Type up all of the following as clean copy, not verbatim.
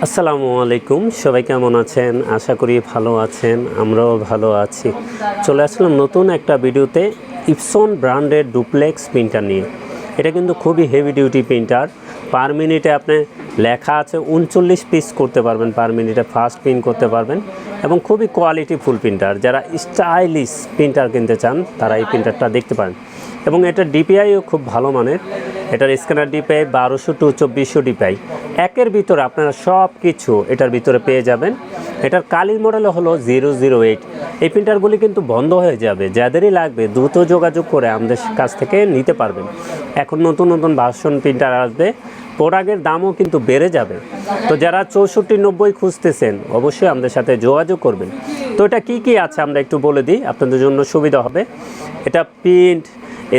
আসসালামু আলাইকুম, সবাই কেমন আছেন? আশা করি ভালো আছেন, আমরাও ভালো আছি। চলে আসলাম নতুন একটা ভিডিওতে ইপসন ব্র্যান্ডের ডুপ্লেক্স প্রিন্টার নিয়ে। এটা কিন্তু খুবই হেভি ডিউটি প্রিন্টার। পার মিনিটে আপনি লেখা আছে 39 পিস করতে পারবেন, পার মিনিটে ফাস্ট প্রিন্ট করতে পারবেন এবং খুবই কোয়ালিটিফুল প্রিন্টার। যারা স্টাইলিশ প্রিন্টার কিনতে চান তারা এই প্রিন্টারটা দেখতে পারেন। এবং এটার ডিপিআইও খুব ভালো মানের। এটার স্ক্যানার ডিপিআই 1200 টু 2400 ডিপিআই। একের ভিতরে আপনারা সব কিছু এটার ভিতরে পেয়ে যাবেন। এটার কালির মডেল হলো 008। এই প্রিন্টারগুলি কিন্তু বন্ধ হয়ে যাবে, যাদেরই লাগবে দ্রুত যোগাযোগ করে আমাদের কাছ থেকে নিতে পারবেন। এখন নতুন নতুন ভার্সন প্রিন্টার আসবে, প্রোডাক্টের দামও কিন্তু বেড়ে যাবে। তো যারা 6490 খুঁজতেছেন অবশ্যই আমাদের সাথে যোগাযোগ করবেন। তো এটা কি আছে আমরা একটু বলে দিই, আপনাদের জন্য সুবিধা হবে। এটা print,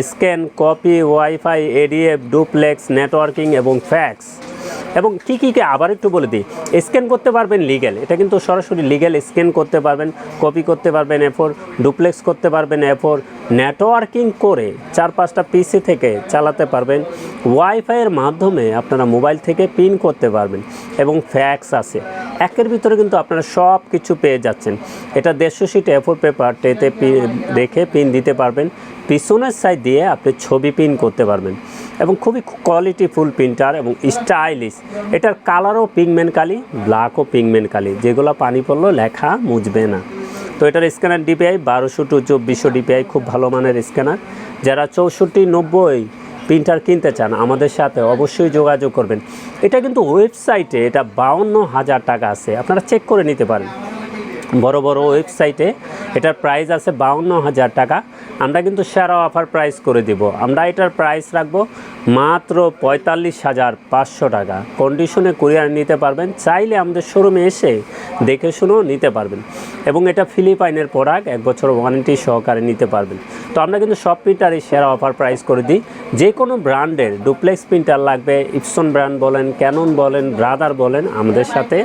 scan, copy, wifi, ADF, duplex, networking এবং ফ্যাক্স এবং কি আবার একটু বলে দিই। স্ক্যান করতে পারবেন লিগ্যাল, এটা কিন্তু সরাসরি লিগ্যাল স্ক্যান করতে পারবেন, কপি করতে পারবেন এ4, ডুপ্লেক্স করতে পারবেন এ4, নেটওয়ার্কিং করে 4-5টা পিসি থেকে চালাতে পারবেন, ওয়াইফাইয়ের মাধ্যমে আপনারা মোবাইল থেকে পিন করতে পারবেন এবং ফ্যাক্স আছে। একের ভিতরে কিন্তু আপনারা সব কিছু পেয়ে যাচ্ছেন। এটা 150 শিট এ4 পেপার টেতে রেখে পিন দিতে পারবেন, পিছনের সাইড দিয়ে আপনি ছবি পিন করতে পারবেন এবং খুবই কোয়ালিটিফুল প্রিন্টার এবং স্টাইলিশ। এটার কালারও পিগমেন্ট কালি, ব্ল্যাকও পিগমেন্ট কালি, যেগুলো পানি পড়লেও লেখা মুছবে না। তো এটার স্ক্যানার ডিপিআই 1200 টু 2400 ডিপিআই, খুব ভালো মানের স্ক্যানার। যারা 6490 প্রিন্টার কিনতে চান আমাদের সাথে অবশ্যই যোগাযোগ করবেন। এটা কিন্তু ওয়েবসাইটে এটা 52,000 টাকা আছে, আপনারা চেক করে নিতে পারেন। বড় বড় ওয়েবসাইটে এটার প্রাইস আছে 52,000 টাকা। আমরা কিন্তু সেরা অফার প্রাইস করে দিব। আমরা এটার প্রাইস রাখবো মাত্র 45,500 টাকা। কন্ডিশনে কুরিয়ার নিতে পারবেন, চাইলে আমাদের শোরুমে এসে দেখে শুনেও নিতে পারবেন এবং এটা ফিলিপাইনের প্রোডাক্ট, 1 বছর ওয়ারেন্টি সহকারে নিতে পারবেন। তো আমরা কিন্তু সব প্রিন্টারই সেরা অফার প্রাইস করে দিই। যে কোনো ব্র্যান্ডের ডুপ্লেক্স প্রিন্টার লাগবে, ইপসন ব্র্যান্ড বলেন, ক্যানন বলেন, ব্রাদার বলেন, আমাদের সাথে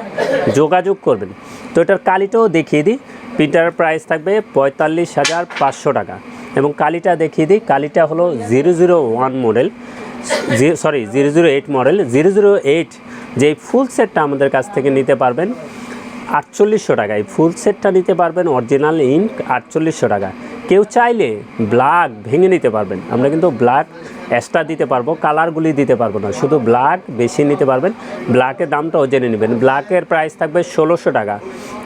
যোগাযোগ করবেন। তো এটার কালিটাও দেখিয়ে দিই। প্রিন্টারের প্রাইস থাকবে 45,500 টাকা এবং কালিটা দেখিয়ে দিই। কালিটা হলো 008 মডেল, 008 মডেল। 008 যেই ফুল সেটটা আমাদের কাছ থেকে নিতে পারবেন 4800 টাকায়। ফুল সেটটা নিতে পারবেন অরিজিনাল ইঙ্ক 4800 টাকা। কেউ চাইলে ব্ল্যাক ভেঙে নিতে পারবেন, আমরা কিন্তু ব্ল্যাক এক্সট্রা দিতে পারবো, কালারগুলি দিতে পারবো না, শুধু ব্ল্যাক বেশি নিতে পারবেন। ব্ল্যাকের দামটাও জেনে নেবেন। ব্ল্যাকের প্রাইস থাকবে 1600 টাকা।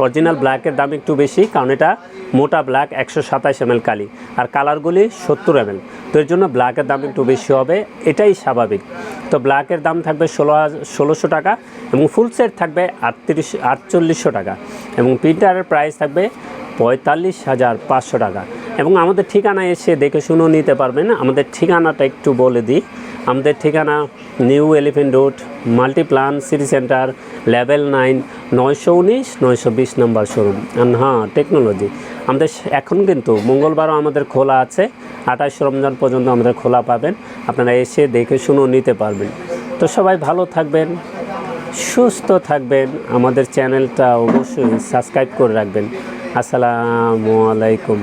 অরিজিনাল ব্ল্যাকের দাম একটু বেশি, কারণ এটা মোটা ব্ল্যাক 127 ml কালি, আর কালারগুলি 70 ml। তো এর জন্য ব্ল্যাকের দাম একটু বেশি হবে, এটাই স্বাভাবিক। তো ব্ল্যাকের দাম থাকবে 1600 টাকা এবং ফুল সেট থাকবে 4800 টাকা এবং প্রিন্টারের প্রাইস থাকবে 45,500 টাকা এবং আমাদের ঠিকানায় এসে দেখে শুনেও নিতে পারবেন। আমাদের ঠিকানাটা একটু বলে দিই। আমাদের ঠিকানা new elephant road, Multiplan city centre, level 9, 919-920 নম্বর শোরুম। হ্যাঁ, টেকনোলজি। আমাদের এখন কিন্তু মঙ্গলবারও আমাদের খোলা আছে, 28 রমজান পর্যন্ত আমাদের খোলা পাবেন। আপনারা এসে দেখে শুনেও নিতে পারবেন। তো সবাই ভালো থাকবেন, সুস্থ থাকবেন। আমাদের চ্যানেলটা অবশ্যই সাবস্ক্রাইব করে রাখবেন। আসসালামু আলাইকুম।